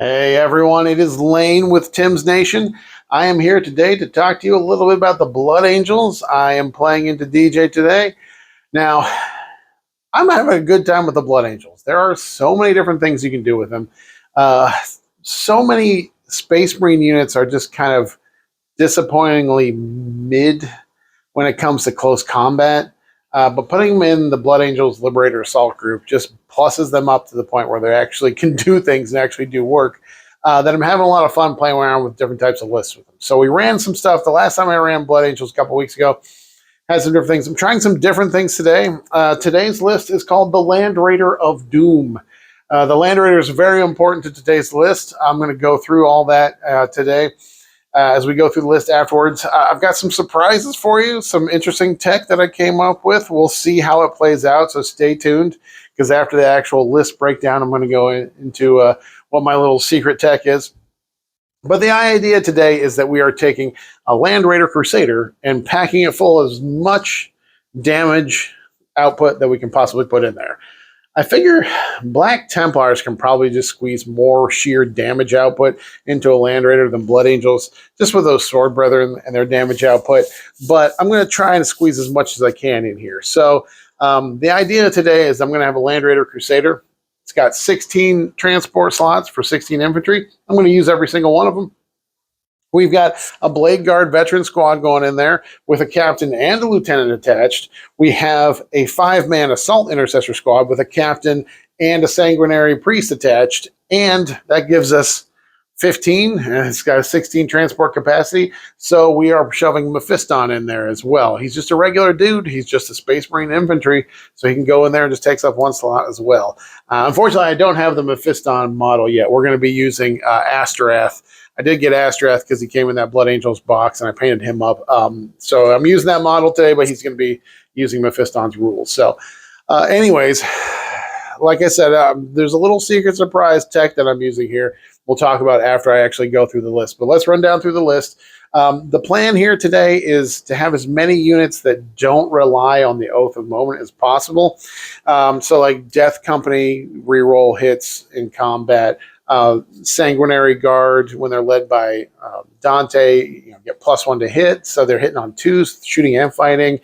Hey everyone, it is Lane with Tim's Nation. I am here today to talk to you a little bit about the Blood Angels. I am playing into DJ today. Now, I'm having a good time with the Blood Angels. There are so many different things you can do with them. So many Space Marine units are just kind of disappointingly mid when it comes to close combat. But putting them in the Blood Angels Liberator Sol group just pluses them up to the point where they actually can do things and actually do work. That I'm having a lot of fun playing around with different types of lists with them. So we ran some stuff. The last time I ran Blood Angels a couple weeks ago, had some different things. I'm trying some different things today. Today's list is called the Land Raider of Doom. The Land Raider is very important to today's list. I'm going to go through all that today. As we go through the list afterwards, I've got some surprises for you, some interesting tech that I came up with. We'll see how it plays out, so stay tuned, because after the actual list breakdown, I'm going to go into what my little secret tech is. But the idea today is that we are taking a Land Raider Crusader and packing it full of as much damage output that we can possibly put in there. I figure Black Templars can probably just squeeze more sheer damage output into a Land Raider than Blood Angels, just with those Sword Brethren and their damage output. But I'm going to try and squeeze as much as I can in here. So the idea today is I'm going to have a Land Raider Crusader. It's got 16 transport slots for 16 infantry. I'm going to use every single one of them. We've got a Blade Guard veteran squad going in there with a captain and a lieutenant attached. We have a 5-man assault intercessor squad with a captain and a sanguinary priest attached. And that gives us 15. And it's got a 16 transport capacity. So we are shoving Mephiston in there as well. He's just a regular dude. He's just a Space Marine infantry. So he can go in there and just takes up one slot as well. Unfortunately, I don't have the Mephiston model yet. We're going to be using Astartes. I did get Astartes because he came in that Blood Angels box, and I painted him up. So I'm using that model today, but he's going to be using Mephiston's rules. So anyways, like I said, there's a little secret surprise tech that I'm using here. We'll talk about after I actually go through the list. But let's run down through the list. The plan here today is to have as many units that don't rely on the Oath of Moment as possible. So like Death Company reroll hits in combat. Sanguinary Guard, when they're led by Dante, get +1 to hit, so they're hitting on 2s, shooting and fighting.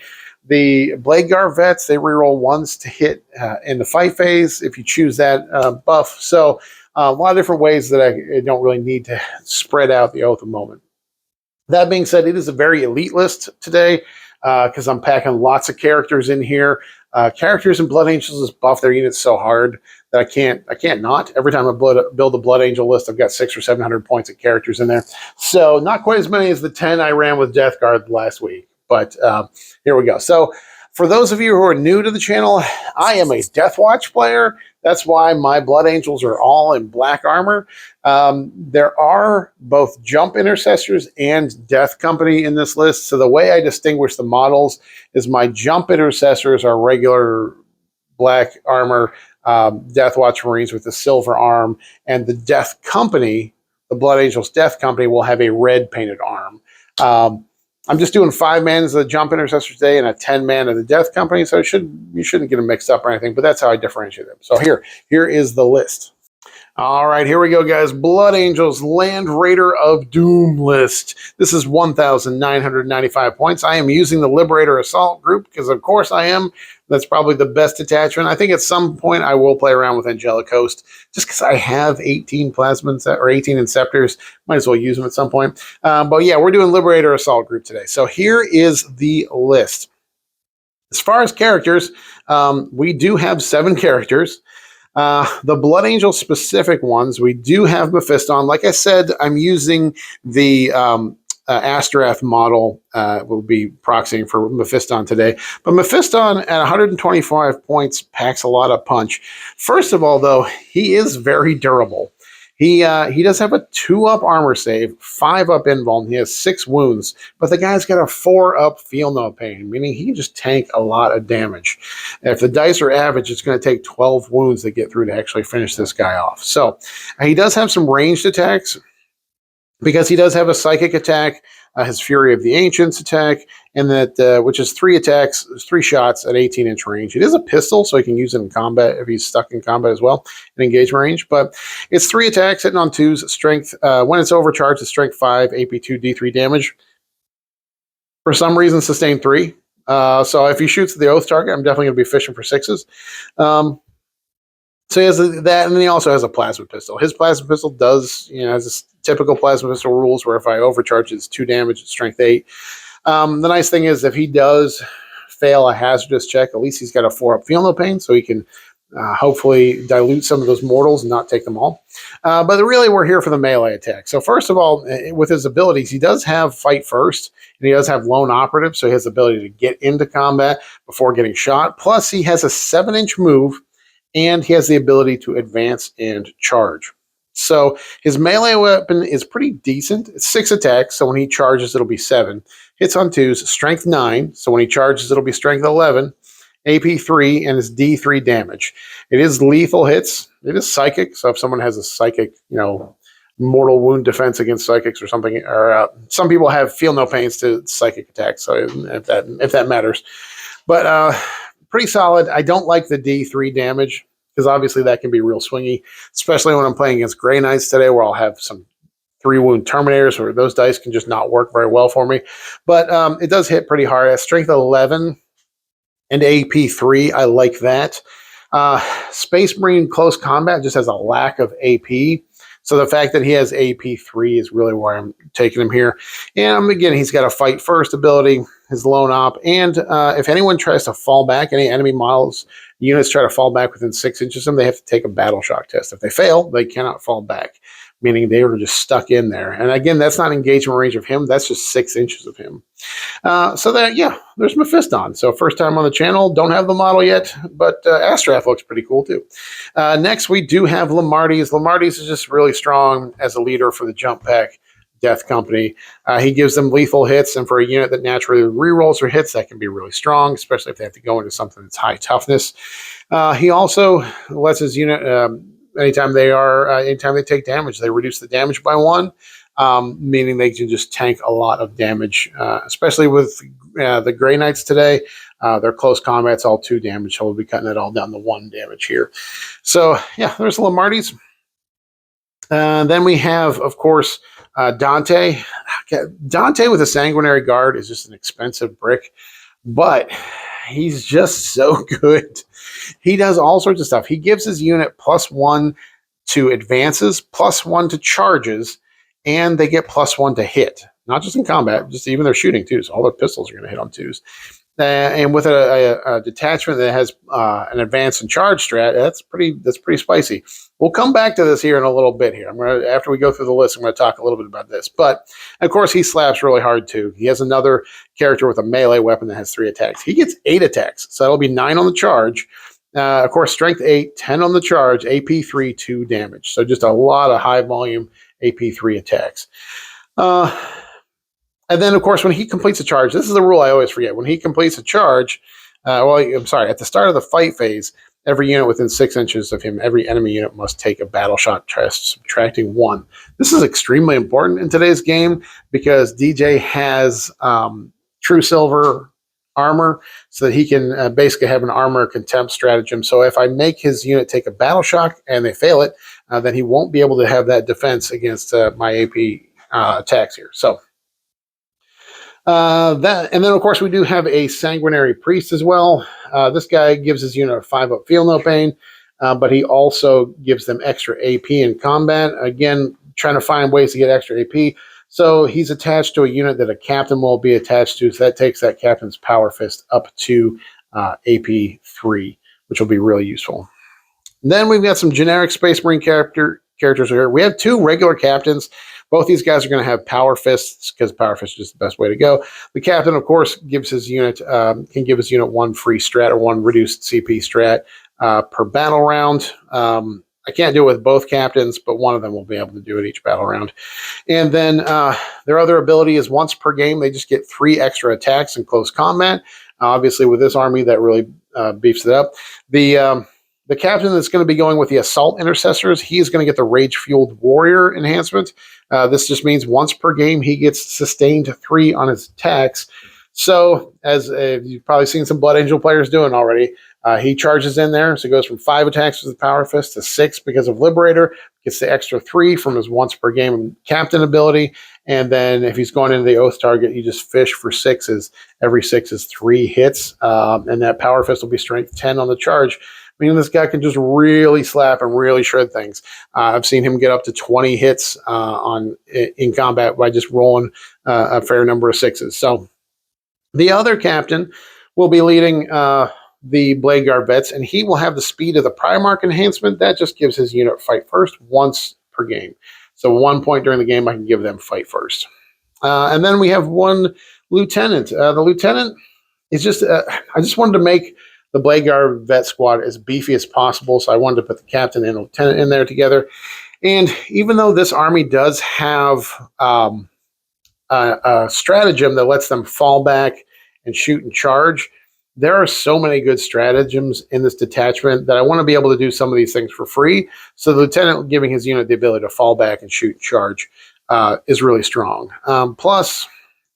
The Blade Guard vets, they reroll 1s to hit in the fight phase if you choose that buff. So a lot of different ways that I don't really need to spread out the Oath of Moment. That being said, it is a very elite list today because I'm packing lots of characters in here. Characters in Blood Angels just buff their units so hard that I can't not. Every time I build a Blood Angel list, I've got 600 or 700 points of characters in there. So not quite as many as the 10 I ran with Death Guard last week. But here we go. So for those of you who are new to the channel, I am a Death Watch player. That's why my Blood Angels are all in black armor. There are both Jump Intercessors and Death Company in this list. So the way I distinguish the models is my Jump Intercessors are regular black armor, Death Watch Marines with the silver arm, and the Death Company, the Blood Angels Death Company, will have a red painted arm. I'm just doing 5-man as the Jump Intercessor today and a 10-man of the Death Company, so you shouldn't get them mixed up or anything, but that's how I differentiate them. So here is the list. All right, here we go, guys. Blood Angels Land Raider of Doom list. This is 1,995 points. I am using the Liberator Assault group because, of course, I am. That's probably the best attachment. I think at some point I will play around with Angelic Host just because I have 18 Plasmas or 18 Inceptors. Might as well use them at some point. But yeah, we're doing Liberator Assault group today. So here is the list. As far as characters, we do have 7 characters. The Blood Angel specific ones, we do have Mephiston. Like I said, I'm using the Astartes model. Will be proxying for Mephiston today. But Mephiston at 125 points packs a lot of punch. First of all, though, he is very durable. He does have a 2-up armor save, 5-up invuln. He has 6 wounds, but the guy's got a 4-up feel no pain, meaning he can just tank a lot of damage. And if the dice are average, it's going to take 12 wounds to get through to actually finish this guy off. So he does have some ranged attacks because he does have a psychic attack. his Fury of the Ancients attack, and that which is 3 attacks, 3 shots at 18-inch range. It is a pistol, so he can use it in combat if he's stuck in combat as well, in engagement range. But it's 3 attacks, hitting on 2s, strength. When it's overcharged, it's strength 5, AP 2, D3 damage. For some reason, sustain 3. So if he shoots the Oath target, I'm definitely going to be fishing for 6s. So he has that, and then he also has a plasma pistol. His plasma pistol does, has this typical plasma pistol rules where if I overcharge, it's 2 damage, it's strength 8. The nice thing is if he does fail a hazardous check, at least he's got a 4-up feel no pain, so he can hopefully dilute some of those mortals and not take them all. But really, we're here for the melee attack. So first of all, with his abilities, he does have fight first, and he does have lone operative, so he has the ability to get into combat before getting shot. Plus, he has a 7-inch move, and he has the ability to advance and charge. So his melee weapon is pretty decent. It's 6 attacks, so when he charges, it'll be 7. Hits on 2s, strength 9, so when he charges, it'll be strength 11. AP 3, and it's D3 damage. It is lethal hits. It is psychic, so if someone has a psychic, mortal wound defense against psychics or something, or some people have feel no pains to psychic attacks, so if that matters. But pretty solid. I don't like the D3 damage, because obviously that can be real swingy, especially when I'm playing against Grey Knights today, where I'll have some 3-wound Terminators, where those dice can just not work very well for me. But it does hit pretty hard. At strength 11 and AP 3, I like that. Space Marine Close Combat just has a lack of AP. So the fact that he has AP 3 is really why I'm taking him here. And again, he's got a fight first ability, his lone op, and if anyone tries to fall back, any enemy models, units try to fall back within 6 inches of them, they have to take a battle shock test. If they fail, they cannot fall back, meaning they were just stuck in there. And again, that's not engagement range of him. That's just 6 inches of him. So there's Mephiston. So first time on the channel. Don't have the model yet, but Astartes looks pretty cool too. Next, we do have Lemartes. Lemartes is just really strong as a leader for the Jump Pack Death Company. He gives them lethal hits, and for a unit that naturally rerolls or hits, that can be really strong, especially if they have to go into something that's high toughness. He also lets his unit... anytime they take damage, they reduce the damage by 1, meaning they can just tank a lot of damage, especially with the Grey Knights today. Their close combat's all 2 damage, so we'll be cutting it all down to 1 damage here. So, yeah, there's Lemartes. Then we have, of course, Dante. Dante with a Sanguinary Guard is just an expensive brick, but he's just so good. He does all sorts of stuff. He gives his unit +1 to advances, +1 to charges, and they get +1 to hit. Not just in combat, just even their shooting too. So all their pistols are going to hit on 2s. And with a detachment that has an advance and charge strat, that's pretty spicy. We'll come back to this here in a little bit here. After we go through the list, I'm going to talk a little bit about this. But, of course, he slaps really hard, too. He has another character with a melee weapon that has 3 attacks. He gets 8 attacks, so that'll be 9 on the charge. Of course, strength 8, 10 on the charge, AP 3, 2 damage. So just a lot of high-volume AP 3 attacks. And then, of course, when he completes a charge, this is a rule I always forget. When he completes a charge, at the start of the fight phase, every unit within 6 inches of him, every enemy unit must take a battle shock test, subtracting 1. This is extremely important in today's game because DJ has true silver armor so that he can basically have an armor contempt stratagem. So if I make his unit take a battle shock and they fail it, then he won't be able to have that defense against my AP attacks here. So and then of course we do have a Sanguinary Priest as well. This guy gives his unit a 5-up feel no pain, but he also gives them extra AP in combat. Again, trying to find ways to get extra AP. So he's attached to a unit that a captain will be attached to. So that takes that captain's power fist up to AP 3, which will be really useful. Then we've got some generic Space Marine characters here. We have 2 regular captains. Both these guys are going to have power fists because power fist is just the best way to go. The captain, of course, gives his unit can give his unit 1 free strat or 1 reduced CP strat per battle round. I can't do it with both captains, but one of them will be able to do it each battle round. And then their other ability is once per game, they just get 3 extra attacks in close combat. Obviously, with this army, that really beefs it up. The captain that's going to be going with the Assault Intercessors, he is going to get the Rage-Fueled Warrior enhancement. This just means once per game he gets sustained 3 on his attacks. So, as you've probably seen some Blood Angel players doing already, he charges in there, so he goes from 5 attacks with the Power Fist to 6 because of Liberator, gets the extra 3 from his once per game captain ability, and then if he's going into the Oath target, you just fish for 6s. Every 6 is 3 hits, and that Power Fist will be strength 10 on the charge, meaning this guy can just really slap and really shred things. I've seen him get up to 20 hits in combat by just rolling a fair number of 6s. So the other captain will be leading the Blade Guard vets, and he will have the speed of the Primarch enhancement. That just gives his unit fight first once per game. So 1 point during the game, I can give them fight first. And then we have one lieutenant. The lieutenant is just, I just wanted to make the Blade Guard vet squad as beefy as possible, so I wanted to put the captain and lieutenant in there together. And even though this army does have a stratagem that lets them fall back and shoot and charge, there are so many good stratagems in this detachment that I want to be able to do some of these things for free. So the lieutenant giving his unit the ability to fall back and shoot and charge is really strong. Plus,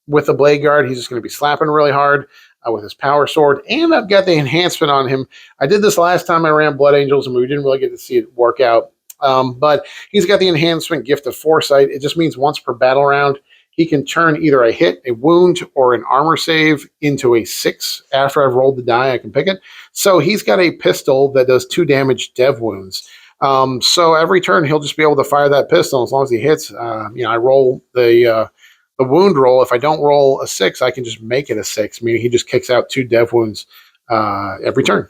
with the Blade Guard, he's just going to be slapping really hard with his power sword. And I've got the enhancement on him. I did this last time I ran Blood Angels, and we didn't really get to see it work out. But he's got the enhancement Gift of Foresight. It just means once per battle round, he can turn either a hit, a wound, or an armor save into a 6. After I've rolled the die, I can pick it. So he's got a pistol that does 2 damage dev wounds. So every turn, he'll just be able to fire that pistol as long as he hits. I roll the wound roll. If I don't roll a 6, I can just make it a 6, meaning he just kicks out 2 dev wounds every turn.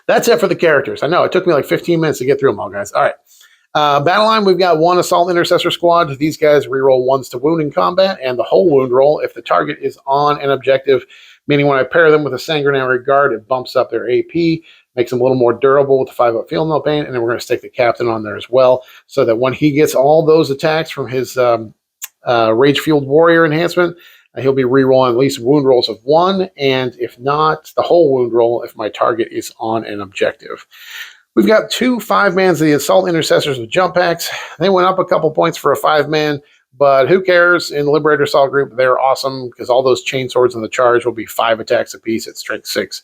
That's it for the characters. I know, it took me like 15 minutes to get through them all, guys. All right. BATTLELINE, we've got 1 Assault Intercessor Squad. These guys reroll 1s to wound in combat, and the whole wound roll if the target is on an objective, meaning when I pair them with a Sanguinary Guard, it bumps up their AP, makes them a little more durable with the 5-up Feel No Pain, and then we're going to stick the captain on there as well, so that when he gets all those attacks from his Rage-Fueled Warrior enhancement, he'll be rerolling at least wound rolls of 1, and if not, the whole wound roll if my target is on an objective. We've got 2 5-mans of the Assault Intercessors with jump packs. They went up a couple points for a 5-man, but who cares? In the Liberator Sol group, they're awesome because all those chainswords in the charge will be 5 attacks apiece at strength 6.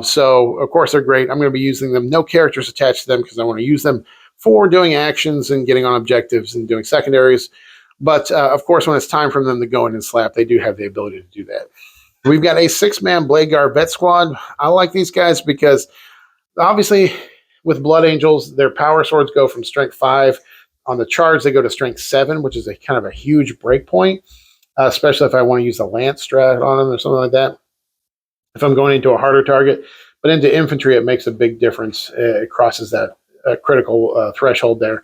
So, of course, they're great. I'm going to be using them. No characters attached to them because I want to use them for doing actions and getting on objectives and doing secondaries. But, of course, when it's time for them to go in and slap, they do have the ability to do that. We've got a 6-man Blade Guard vet squad. I like these guys because, obviously, with Blood Angels, their power swords go from strength 5. On the charge, they go to strength 7, which is a kind of a huge break point, especially if I want to use a lance strat on them or something like that. If I'm going into a harder target, but into infantry, it makes a big difference. It crosses that critical threshold there.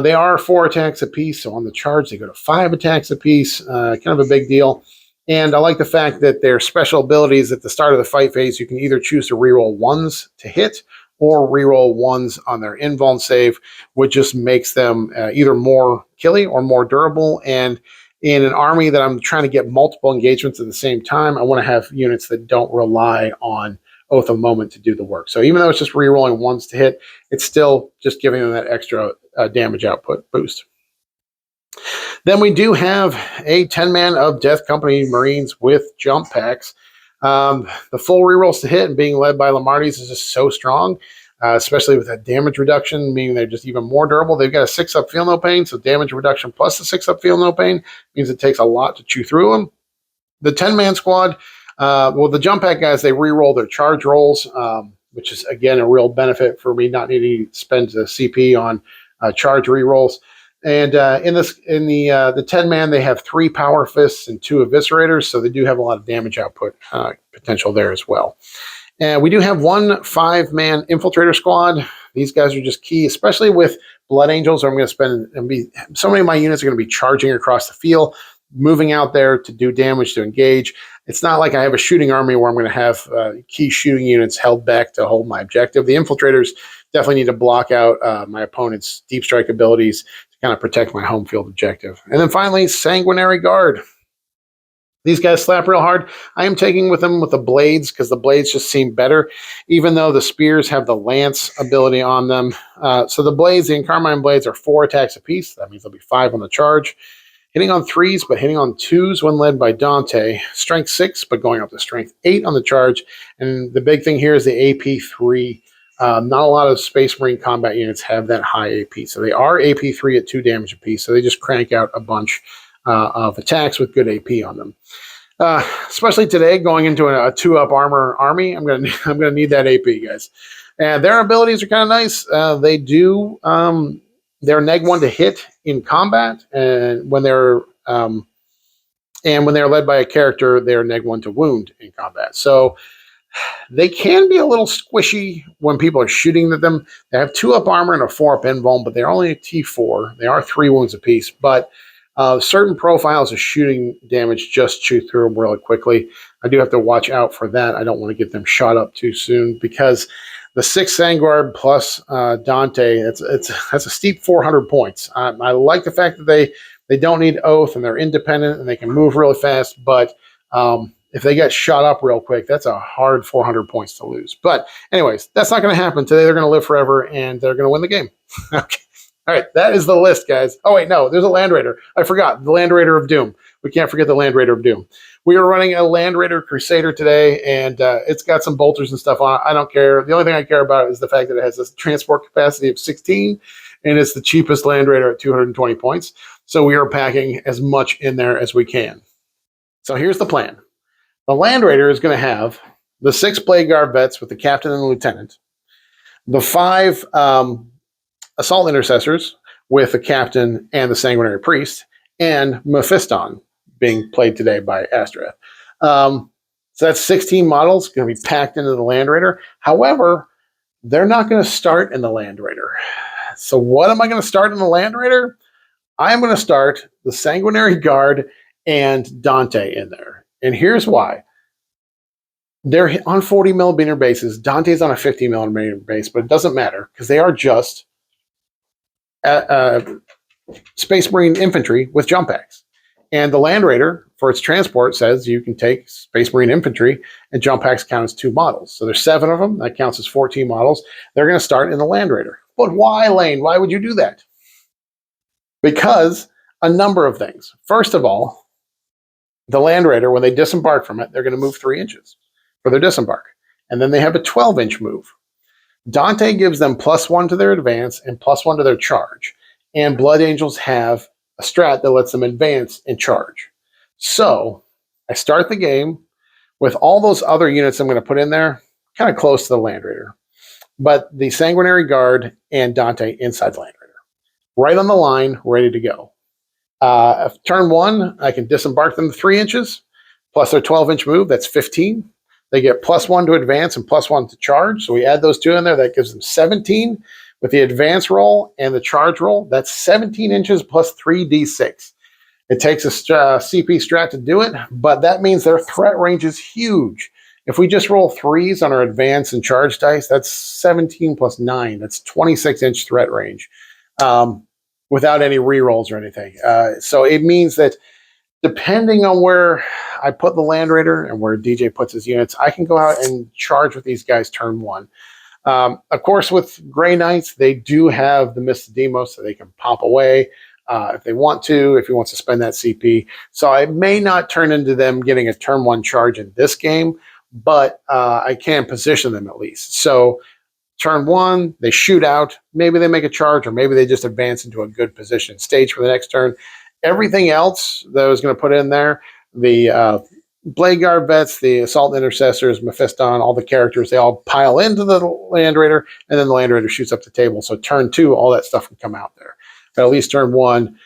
They are 4 attacks apiece, so on the charge, they go to 5 attacks apiece. Kind of a big deal. And I like the fact that their special abilities at the start of the fight phase, you can either choose to reroll 1s to hit or reroll 1s on their invuln save, which just makes them either more killy or more durable. And in an army that I'm trying to get multiple engagements at the same time, I want to have units that don't rely on Oath of Moment to do the work. So even though it's just rerolling 1s to hit, it's still just giving them that extra damage output boost. Then we do have a 10-man of Death Company Marines with jump packs. The full rerolls to hit and being led by Lemartes is just so strong, especially with that damage reduction, meaning they're just even more durable. They've got a 6-up Feel No Pain, so damage reduction plus the 6-up Feel No Pain means it takes a lot to chew through them. The 10-man squad, the jump pack guys, they reroll their charge rolls, which is, again, a real benefit for me not needing to spend the CP on charge rerolls. And in the 10-man, they have 3 Power Fists and 2 Eviscerators, so they do have a lot of damage output potential there as well. And we do have 1 5-man Infiltrator Squad. These guys are just key, especially with Blood Angels. I'm going to so many of my units are going to be charging across the field, moving out there to do damage, to engage. It's not like I have a shooting army where I'm going to have key shooting units held back to hold my objective. The Infiltrators definitely need to block out my opponent's deep strike abilities, kind of protect my home field objective. And then finally, Sanguinary Guard. These guys slap real hard. I am taking with them with the blades because the blades just seem better, even though the spears have the lance ability on them. So the blades, the Incarmine blades, are 4 attacks apiece. That means there'll be 5 on the charge. Hitting on 3s, but hitting on 2s when led by Dante. Strength 6, but going up to Strength 8 on the charge. And the big thing here is the AP 3. Not a lot of Space Marine combat units have that high AP. So they are AP 3 at 2 damage apiece. So they just crank out a bunch of attacks with good AP on them. Especially today, going into a 2-up armor army, I'm gonna need that AP, guys. And their abilities are kind of nice. They do they're neg-1 to hit in combat, and when they're led by a character, they're neg-1 to wound in combat. So they can be a little squishy when people are shooting at them. They have 2-up armor and a 4-up invuln, but they're only a T4. They are 3 wounds apiece, but certain profiles of shooting damage just chew through them really quickly. I do have to watch out for that. I don't want to get them shot up too soon because the 6 Sanguard plus Dante, that's a steep 400 points. I like the fact that they don't need Oath and they're independent and they can move really fast, but if they get shot up real quick, that's a hard 400 points to lose. But anyways, that's not going to happen today. They're going to live forever and they're going to win the game. Okay. All right, that is the list, guys. Oh, wait, no, there's a Land Raider. I forgot, the Land Raider of Doom. We can't forget the Land Raider of Doom. We are running a Land Raider Crusader today, and it's got some bolters and stuff on it. I don't care. The only thing I care about is the fact that it has a transport capacity of 16, and it's the cheapest Land Raider at 220 points. So we are packing as much in there as we can. So here's the plan. The Land Raider is going to have the 6 Blade Guard vets with the captain and the lieutenant, the 5 Assault Intercessors with the captain and the Sanguinary Priest, and Mephiston being played today by Astartes. So that's 16 models going to be packed into the Land Raider. However, they're not going to start in the Land Raider. So what am I going to start in the Land Raider? I am going to start the Sanguinary Guard and Dante in there. And here's why. They're on 40 millimeter bases. Dante's on a 50 millimeter base, but it doesn't matter because they are just Space Marine infantry with jump packs. And the Land Raider, for its transport, says you can take Space Marine infantry and jump packs count as 2 models. So there's 7 of them. That counts as 14 models. They're going to start in the Land Raider. But why, Lane? Why would you do that? Because a number of things. First of all, the Land Raider, when they disembark from it, they're going to move 3 inches for their disembark. And then they have a 12-inch move. Dante gives them +1 to their advance and +1 to their charge. And Blood Angels have a strat that lets them advance and charge. So I start the game with all those other units I'm going to put in there, kind of close to the Land Raider. But the Sanguinary Guard and Dante inside the Land Raider. Right on the line, ready to go. Turn 1, I can disembark them to 3 inches, plus their 12-inch move, that's 15. They get +1 to advance and +1 to charge. So we add those 2 in there. That gives them 17. With the advance roll and the charge roll, that's 17 inches plus 3d6. It takes a CP strat to do it, but that means their threat range is huge. If we just roll 3s on our advance and charge dice, that's 17 plus 9. That's 26-inch threat range without any rerolls or anything. So it means that depending on where I put the Land Raider and where DJ puts his units, I can go out and charge with these guys turn 1. Of course, with Grey Knights, they do have the Miston Demos, so they can pop away if they want to, if he wants to spend that CP. So I may not turn into them getting a turn 1 charge in this game, but I can position them at least. So turn 1, they shoot out. Maybe they make a charge, or maybe they just advance into a good position stage for the next turn. Everything else that I was going to put in there, the Blade Guard vets, the Assault Intercessors, Mephiston, all the characters, they all pile into the Land Raider, and then the Land Raider shoots up the table. So turn 2, all that stuff can come out there. But at least turn 1,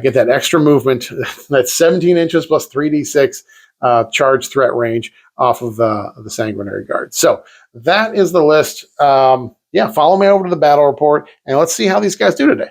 get that extra movement. That's 17 inches plus 3d6 charge threat range off of the Sanguinary Guard. So that is the list. Yeah, follow me over to the battle report, and let's see how these guys do today.